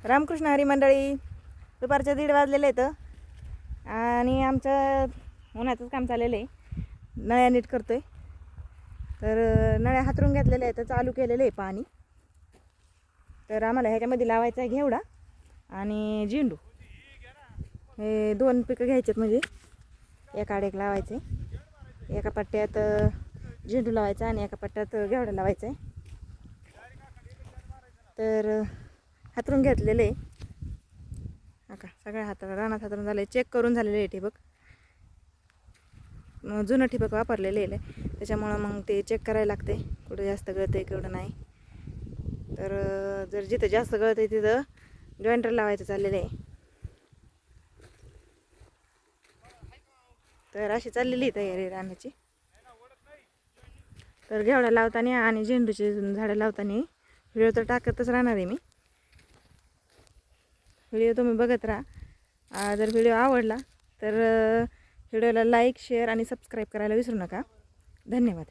रामकृष्ण हरी मंडळी, दुपारच्या 1:30 वाजलेले आहेत आणि आमचं उन्हाचंच काम चाललेलं आहे. नळ्या नीट करतोय. तर नळ्या हातरून घेतलेल्या आहेत, चालू केलेलं आहे पाणी. तर आम्हाला ह्याच्यामध्ये लावायचा आहे घेवडा आणि झेंडू. हे 2 पिकं घ्यायचेत, म्हणजे एका आड एक लावायचे. एका पट्ट्यात झेंडू लावायचा आणि एका पट्ट्यात घेवडा लावायचा आहे. तर हातरून घेतलेले आहे. का सगळ्या हाताला रानात हातरून झाले, चेक करून झालेले आहे ठिबक. जुनं ठिबक वापरलेले आहे, त्याच्यामुळं मग ते चेक करायला लागते कुठं जास्त गळतं आहे केवढं नाही. तर जर जिथं जास्त गळतं आहे तिथं जॉईंटर लावायचं चाललेलं आहे. तर अशी चाललेली तयारी रानाची. तर घेवडा लावताना आणि झेंडूची झाडं लावताना व्हिडिओ तर टाकतच राहणार आहे मी. व्हिडिओ तुम्ही बघत राहा. जर व्हिडिओ आवडला तर व्हिडिओला लाईक, शेअर आणि सबस्क्राईब करायला विसरू नका. धन्यवाद.